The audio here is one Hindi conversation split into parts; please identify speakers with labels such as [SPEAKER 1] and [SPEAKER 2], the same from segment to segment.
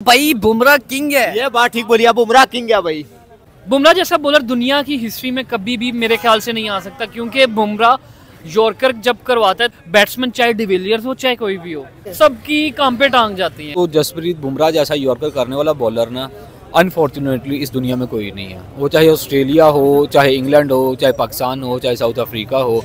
[SPEAKER 1] भाई बुमराह किंग है।
[SPEAKER 2] ये बात ठीक बोली, बुमराह किंग है भाई।
[SPEAKER 3] बुमराह जैसा बॉलर दुनिया की हिस्ट्री में कभी भी मेरे ख्याल से नहीं आ सकता, क्योंकि बुमराह यॉर्कर जब करवाता है बैट्समैन, चाहे डिविलियर्स हो चाहे कोई भी हो, सबकी काम पे टांग जाती है।
[SPEAKER 4] तो जसप्रीत बुमराह जैसा यॉर्कर करने वाला बॉलर ना अनफॉर्चुनेटली इस दुनिया में कोई नहीं है। वो चाहे ऑस्ट्रेलिया हो, चाहे इंग्लैंड हो, चाहे पाकिस्तान हो, चाहे साउथ अफ्रीका हो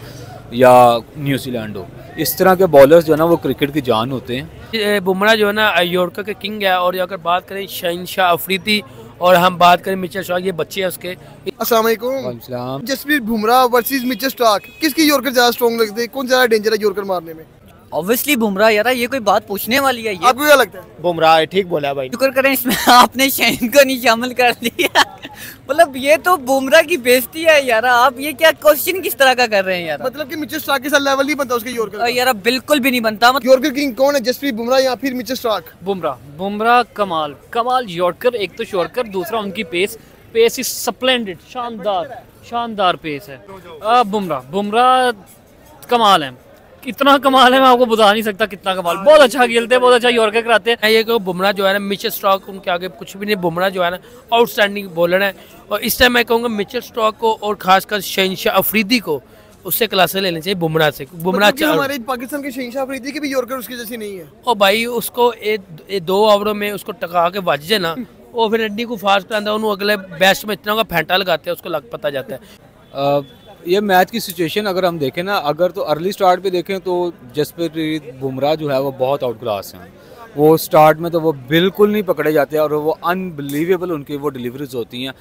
[SPEAKER 4] या न्यूजीलैंड हो, इस तरह के बॉलर्स जो है ना वो क्रिकेट की जान होते हैं।
[SPEAKER 5] बुमराह जो है ना यॉर्कर के किंग है। और अगर बात करें शहनशाह अफरीदी और हम बात करें मिचेल स्टार्क, ये बच्चे हैं उसके।
[SPEAKER 6] अस्सलाम वालेकुम। Jasprit Bumrah versus Mitchell Starc, किसकी यॉर्कर ज्यादा स्ट्रॉन्ग लगते हैं? कौन ज्यादा डेंजर है यॉर्कर मारने में?
[SPEAKER 1] ऑब्वियसली बुमराह यार, ये कोई बात पूछने वाली है? ये
[SPEAKER 6] आपको क्या लगता है?
[SPEAKER 2] बुमराह है, ठीक बोला भाई।
[SPEAKER 1] शुक्र करें इसमें आपने शहीन को नहीं शामिल कर दिया। मतलब ये तो बुमराह की बेइज्जती है यार। आप ये क्या क्वेश्चन किस तरह का कर रहे हैं यार?
[SPEAKER 6] मतलब कि मिचेल स्टार्क के साथ लेवल नहीं बनता उसके यॉर्कर
[SPEAKER 1] यार बिल्कुल भी नहीं बनता।
[SPEAKER 6] यॉर्कर किंग कौन है, जसप्रीत बुमराह या फिर मिचेल स्टार्क?
[SPEAKER 3] बुमराह कमाल यॉर्कर। एक तो यॉर्कर, दूसरा उनकी पेस इज स्प्लेंडेड, शानदार पेस है। बुमराह कमाल है, इतना कमाल है मैं आपको बता नहीं सकता कितना कमाल। बहुत अच्छा खेलते हैं, बहुत अच्छा यॉर्कर कराते हैं।
[SPEAKER 5] ये को बुमराह जो है ना, मिचेल स्टार्क उनके आगे कुछ भी नहीं। बुमराह जो है ना आउटस्टैंडिंग बॉलर है। और इस टाइम मैं कहूँगा मिचेल स्टार्क को और खासकर शहनशाह अफरीदी को उससे क्लासेस लेनी चाहिए बुमराह से। बुमराह
[SPEAKER 6] हमारे पाकिस्तान के शहनशाह अफरीदी के भी यॉर्कर उसकी जैसी नहीं है।
[SPEAKER 5] और भाई उसको 2 ओवरों में उसको टका के बच जाए ना, वो फिर अड्डी को फास्ट कराता है, उन्होंने अगले बेस्ट में इतना का फेंटा लगाते हैं, उसको लग पता जाता है।
[SPEAKER 4] ये मैच की सिचुएशन अगर हम देखें ना, अगर तो अर्ली स्टार्ट पे देखें तो जसप्रीत बुमराह जो है वो बहुत आउट क्लास हैं। वो स्टार्ट में तो वो बिल्कुल नहीं पकड़े जाते और वो अनबिलीवेबल उनकी वो डिलीवरीज होती हैं।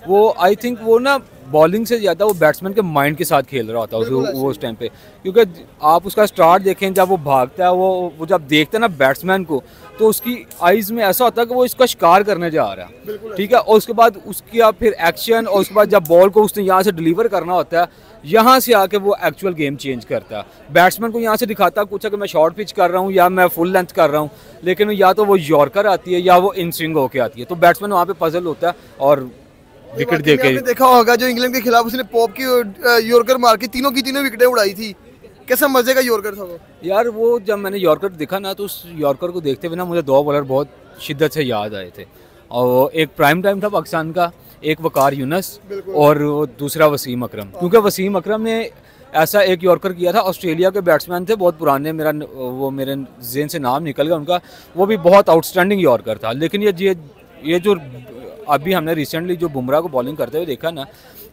[SPEAKER 4] वो आई थिंक वो ना बॉलिंग से ज़्यादा वो बैट्समैन के माइंड के साथ खेल रहा होता है वो उस टाइम पे, क्योंकि आप उसका स्टार्ट देखें, जब वो भागता है, वो जब देखता है ना बैट्समैन को, तो उसकी आइज़ में ऐसा होता है कि वो इसका शिकार करने जा रहा है, ठीक है। और उसके बाद उसकी आप फिर एक्शन, और उसके बाद जब बॉल को उसने यहाँ से डिलीवर करना होता है, यहाँ से आके वो एक्चुअल गेम चेंज करता है। बैट्समैन को यहाँ से दिखाता है कुछ कि मैं शॉर्ट पिच कर रहा हूँ या मैं फुल लेंथ कर रहा हूँ, लेकिन या तो वो यॉर्कर आती है या वो इन स्विंग होके आती है, तो बैट्समैन वहाँ पे पजल होता है और विकेट दे के।
[SPEAKER 6] देखा होगा जो इंग्लैंड के खिलाफ उसने पॉप की यॉर्कर मार के तीनों की तीनों विकेटें उड़ाई थी। कैसा मजे का यॉर्कर था वो
[SPEAKER 4] यार। वो जब मैंने यॉर्कर देखा ना, तो उस यॉर्कर को देखते हुए ना मुझे 2 बॉलर बहुत शिद्दत से याद आए थे। और एक प्राइम टाइम था पाकिस्तान का, एक वकार यूनस और दूसरा वसीम अकरम। क्योंकि वसीम अकरम ने ऐसा एक यॉर्कर किया था, ऑस्ट्रेलिया के बैट्समैन थे बहुत पुराने, मेरे जेहन से नाम निकल गया उनका, वो भी बहुत आउटस्टैंडिंग यॉर्कर था। लेकिन ये जो अभी हमने रिसेंटली जो बुमराह को बॉलिंग करते हुए देखा ना,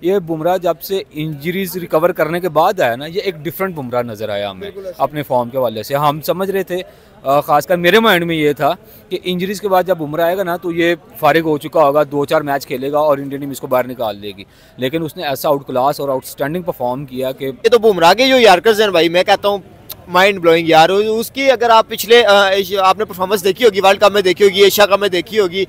[SPEAKER 4] ये बुमराह जब से इंजरीज रिकवर करने के बाद आया ना, ये एक डिफरेंट बुमराह नज़र आया हमें अपने फॉर्म के वाले से। हम समझ रहे थे, खासकर मेरे माइंड में ये था कि इंजरीज के बाद जब बुमराह आएगा ना, तो ये फारिग हो चुका होगा, 2-4 मैच खेलेगा और इंडियन टीम इसको बाहर निकाल देगी। लेकिन उसने ऐसा आउट क्लास और आउटस्टैंडिंग परफॉर्म किया कि
[SPEAKER 2] ये तो बुमराह के जो यॉर्कर्स हैं भाई, मैं कहता हूँ माइंड ब्लोइंग यार। उसकी अगर आप पिछले आपने परफॉर्मेंस देखी होगी, वर्ल्ड कप में देखी होगी, एशिया कप में देखी होगी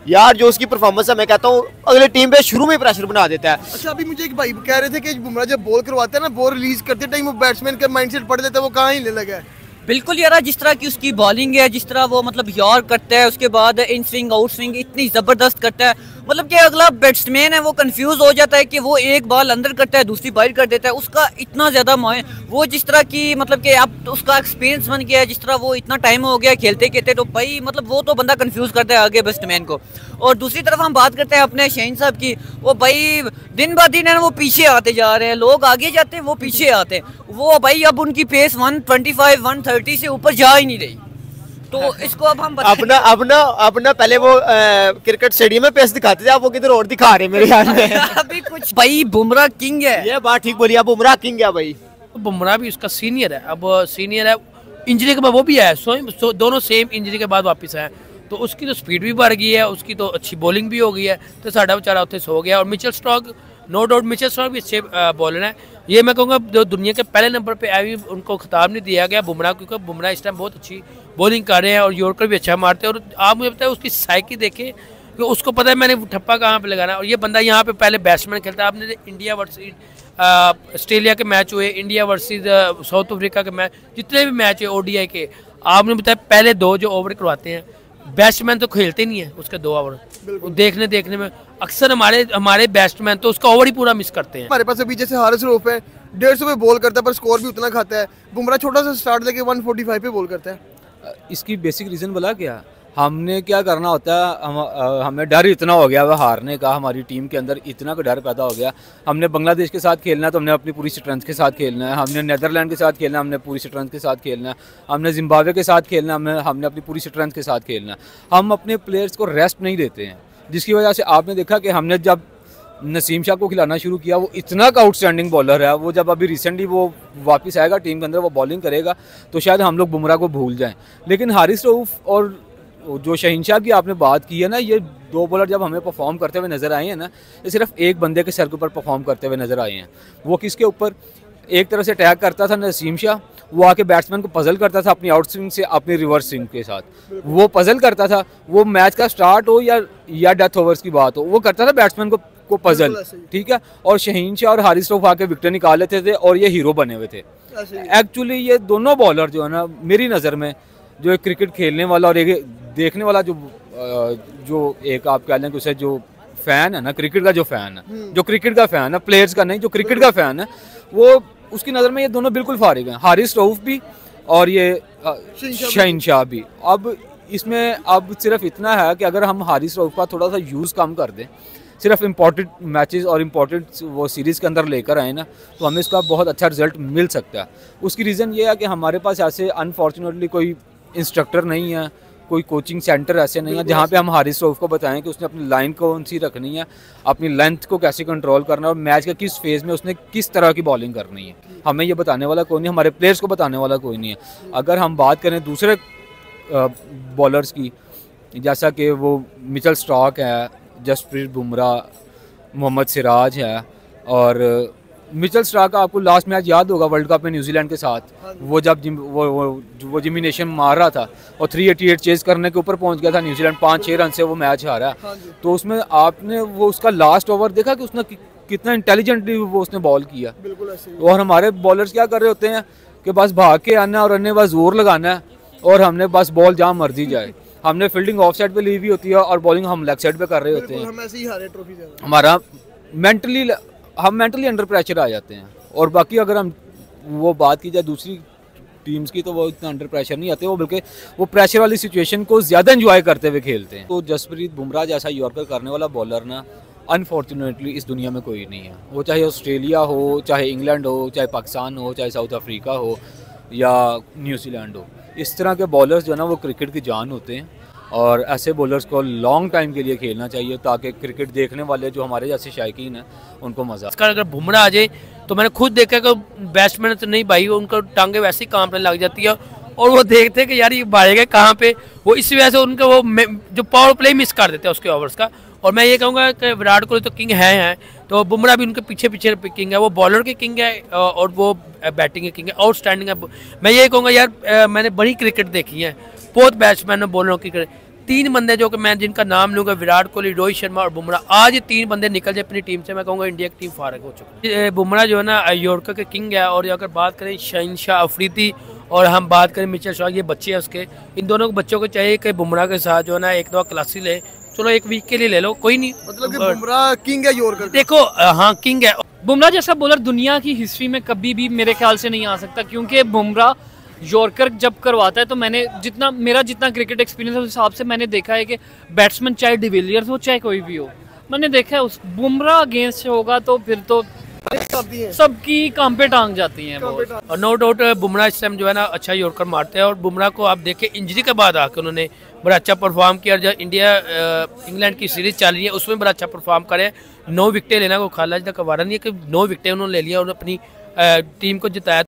[SPEAKER 2] यार, जो उसकी परफॉर्मेंस है, मैं कहता हूँ अगले टीम पे शुरू में प्रेशर बना देता है।
[SPEAKER 6] अच्छा, अभी मुझे एक भाई कह रहे थे कि बुमराह जब बॉल करवाता है ना, बॉल रिलीज करते टाइम वो बैट्समैन का माइंडसेट पड़ जाता है, वो कहाँ ही लेने लगा है।
[SPEAKER 1] बिल्कुल यार, जिस तरह की उसकी बॉलिंग है, जिस तरह वो मतलब यॉर्क करता है, उसके बाद इन स्विंग आउट स्विंग इतनी जबरदस्त करता है, मतलब कि अगला बैट्समैन है वो कंफ्यूज हो जाता है कि वो एक बॉल अंदर करता है, दूसरी बाहर कर देता है। उसका इतना ज्यादा वो जिस तरह की मतलब कि अब उसका एक्सपीरियंस बन गया है, जिस तरह वो इतना टाइम हो गया खेलते खेलते, तो भाई मतलब वो तो बंदा कंफ्यूज करता है आगे बैट्समैन को। और दूसरी तरफ हम बात करते हैं अपने शहीन साहब की, वो भाई दिन ब दिन है वो पीछे आते जा रहे हैं। लोग आगे जाते हैं, वो पीछे आते हैं। वो भाई अब उनकी पेस 125 130 से ऊपर जा ही नहीं रही। तो इसको अब हम
[SPEAKER 2] अपना पहले वो क्रिकेट स्टेडियम में पेस दिखाते थे, आप वो किधर और दिखा रहे मेरे ख्याल में।
[SPEAKER 1] अभी कुछ भाई बुमराह किंग है।
[SPEAKER 2] ये बात ठीक बोली, बुमराह किंग है भाई।
[SPEAKER 5] बुमराह भी उसका सीनियर है, अब सीनियर है, इंजरी के बाद वो भी आया, दोनों सेम इंजरी के बाद वापस आए, तो उसकी तो स्पीड भी बढ़ गई है, उसकी तो अच्छी बॉलिंग भी हो गई है, तो साढ़ा बेचारा उत्थे सो गया। और Mitchell Starc, no doubt Mitchell Starc भी अच्छे बॉलर हैं। ये मैं कहूँगा जो दुनिया के पहले नंबर पे आए, उनको खिताब नहीं दिया गया बुमराह, क्योंकि बुमराह इस टाइम बहुत अच्छी बॉलिंग कर रहे हैं और यॉर्कर भी अच्छा मारते हैं। और आप मुझे बताए उसकी साइकी देखें कि उसको पता है मैंने ठप्पा कहाँ पे लगाना है। और ये बंदा यहाँ पे पहले बैट्समैन खेलता है। आपने इंडिया वर्सेस ऑस्ट्रेलिया के मैच हुए, इंडिया वर्सेस साउथ अफ्रीका के मैच, जितने भी मैच है ODI के, आपने बताया पहले 2 जो ओवर करवाते हैं, बैट्समैन तो खेलते नहीं है उसके 2 ओवर। देखने में अक्सर हमारे बैट्समैन तो उसका ओवर ही पूरा मिस करते हैं।
[SPEAKER 6] हमारे पास अभी जैसे हारिस रऊफ है, 150 पे बॉल करता है पर स्कोर भी उतना खाता है। बुमराह छोटा सा स्टार्ट लेके 145 पे बॉल करता है।
[SPEAKER 4] इसकी बेसिक रीज़न बोला क्या, हमने क्या करना होता है, हमें डर इतना हो गया वह हारने का, हमारी टीम के अंदर इतना डर पैदा हो गया। हमने बांग्लादेश के साथ खेलना है तो हमने अपनी पूरी स्ट्रेंथ के साथ खेलना है, हमने नीदरलैंड के साथ खेलना है हमने पूरी स्ट्रेंथ के साथ खेलना है, हमने जिम्बाब्वे के साथ खेलना है हमने अपनी पूरी स्ट्रेंथ के साथ खेलना है। हम अपने प्लेयर्स को रेस्ट नहीं देते हैं, जिसकी वजह से आपने देखा कि हमने जब नसीम शाह को खिलाना शुरू किया, वो इतना का आउटस्टैंडिंग बॉलर है, वो जब अभी रिसेंटली वो वापस आएगा टीम के अंदर, वो बॉलिंग करेगा तो शायद हम लोग बुमराह को भूल जाएं। लेकिन हारिस रऊफ और जो शहीन शाह की आपने बात की है ना, ये दो बॉलर जब हमें परफॉर्म करते हुए नज़र आए हैं ना, ये सिर्फ एक बंदे के सर के ऊपर परफॉर्म करते हुए नज़र आए हैं। वो किसके ऊपर? एक तरह से अटैक करता था नसीम शाह, वो आके बैट्समैन को पजल करता था अपनी आउट स्विंग से, अपनी रिवर्स स्विंग के साथ वो पजल करता था। वो मैच का स्टार्ट हो या डेथ ओवर्स की बात हो, वो करता था बैट्समैन को पजल, ठीक है। और शहीन शाह और हारिस रऊफ आके विकेट निकाल लेते थे और ये हीरो बने हुए थे। एक्चुअली ये दोनों बॉलर जो है ना, मेरी नज़र में जो एक क्रिकेट खेलने वाला और एक देखने वाला जो एक आप कह लें कि उसे जो फ़ैन है ना, क्रिकेट का जो फ़ैन है, जो क्रिकेट का फ़ैन है, प्लेयर्स का नहीं, जो क्रिकेट का फ़ैन है, वो उसकी नज़र में ये दोनों बिल्कुल फारिग हैं, हारिस रऊफ भी और ये शहीन शाह भी। अब इसमें अब सिर्फ इतना है कि अगर हम हारिस रऊफ का थोड़ा सा यूज़ कम कर दें, सिर्फ इम्पॉर्टेंट मैचेस और इम्पॉर्टेंट वो सीरीज़ के अंदर लेकर आए ना, तो हमें इसका बहुत अच्छा रिजल्ट मिल सकता है। उसकी रीज़न ये है कि हमारे पास ऐसे अनफॉर्चुनेटली कोई इंस्ट्रक्टर नहीं है, कोई कोचिंग सेंटर ऐसे नहीं है जहाँ पे हम हारिस रऊफ को बताएं कि उसने अपनी लाइन कौन सी रखनी है, अपनी लेंथ को कैसे कंट्रोल करना है और मैच के किस फेज़ में उसने किस तरह की बॉलिंग करनी है। हमें ये बताने वाला कोई नहीं, हमारे प्लेयर्स को बताने वाला कोई नहीं है। अगर हम बात करें दूसरे बॉलर्स की, जैसा कि वो मिचेल स्टार्क है, जसप्रीत बुमराह, मोहम्मद सिराज है, और मिचेल स्टार्क का आपको लास्ट मैच याद होगा वर्ल्ड कप में न्यूजीलैंड के साथ, वो जब वो जिमिनेशन मार रहा था और 388 चेज करने के ऊपर पहुंच गया था न्यूजीलैंड, 5-6 रन से वो मैच हारा। तो उसमें आपने वो उसका लास्ट ओवर देखा कि उसने कितना इंटेलिजेंटली वो उसने बॉल किया। और हमारे बॉलर्स क्या कर रहे होते हैं कि बस भाग के आना और अन्य बस जोर लगाना है और हमने बस बॉल जहाँ मर्जी जाए। हमने फील्डिंग ऑफ साइड पे ली हुई होती है और बॉलिंग हम लेग साइड पे कर रहे होते हैं। हमारा हम मेंटली अंडर प्रेशर आ जाते हैं। और बाकी अगर हम वो बात की जाए दूसरी टीम्स की, तो वो इतना अंडर प्रेशर नहीं आते, वो बल्कि वो प्रेशर वाली सिचुएशन को ज़्यादा एंजॉय करते हुए खेलते हैं। तो जसप्रीत बुमराह जैसा यॉर्कर करने वाला बॉलर ना, अनफॉर्चुनेटली इस दुनिया में कोई नहीं है। वो चाहे ऑस्ट्रेलिया हो, चाहे इंग्लैंड हो, चाहे पाकिस्तान हो, चाहे साउथ अफ्रीका हो या न्यूजीलैंड हो, इस तरह के बॉलर्स जो है ना वो क्रिकेट की जान होते हैं। और ऐसे बॉलर्स को लॉन्ग टाइम के लिए खेलना चाहिए ताकि क्रिकेट देखने वाले जो हमारे जैसे शायकीन हैं उनको मज़ा।
[SPEAKER 5] अगर बुमराह आ जाए तो मैंने खुद देखा कि बैट्समैन तो नहीं भाई, उनको टांगे वैसे ही कांपने लग जाती है और वो देखते हैं कि यार ये भागेगा कहाँ पे, वो इस वजह से उनका वो जो पावर प्ले मिस कर देते हैं उसके ओवर्स का। और मैं ये कहूँगा कि विराट कोहली तो किंग है, तो बुमराह भी उनके पीछे पीछे किंग है, वो बॉलर के किंग है और वो बैटिंग के किंग है, आउटस्टैंडिंग है। मैं ये कहूँगा यार मैंने बड़ी क्रिकेट देखी है, बहुत बैट्समैन और बॉलरों की क्रिकेट। 3 बंदे जो कि मैं जिनका नाम लूँगा, विराट कोहली, रोहित शर्मा और बुमराह, आज ये 3 बंदे निकल जाए अपनी टीम से, मैं कहूँगा इंडिया की टीम फारग हो चुकी है। बुमराह जो है ना यॉर्कर के किंग है। और अगर बात करें शहीन शाह अफरीदी और हम बात करें मिचेल स्टार्क, ये बच्चे हैं उसके, इन दोनों को बच्चों को चाहिए कि बुमराह के साथ जो है ना 1-2 क्लासेस ले, चलो 1 वीक के लिए ले लो, कोई नहीं,
[SPEAKER 6] मतलब कि बुमराह किंग है यॉर्कर।
[SPEAKER 5] देखो हाँ किंग है।
[SPEAKER 3] बुमराह जैसा बॉलर दुनिया की हिस्ट्री में कभी भी मेरे ख्याल से नहीं आ सकता, क्योंकि बुमराह यॉर्कर जब करवाता है तो मेरा जितना क्रिकेट एक्सपीरियंस है उस हिसाब से मैंने देखा है कि बैट्समैन चाहे डिविलियर्स हो चाहे कोई भी हो, मैंने देखा है उस बुमराह अगेंस्ट होगा तो फिर तो सबकी काम पे टांग जाती हैं।
[SPEAKER 5] और नो डाउट बुमराह इस टाइम जो है ना अच्छा यॉर्कर मारते हैं। और बुमराह को आप देखें इंजरी के बाद आके उन्होंने बड़ा अच्छा परफॉर्म किया। जब इंडिया इंग्लैंड की सीरीज चल रही है उसमें बड़ा अच्छा परफॉर्म करे। 9 विकेटें लेना को खाला तक कवारा नहीं है कि 9 विकेटें उन्होंने ले लिया और अपनी टीम को जिताया।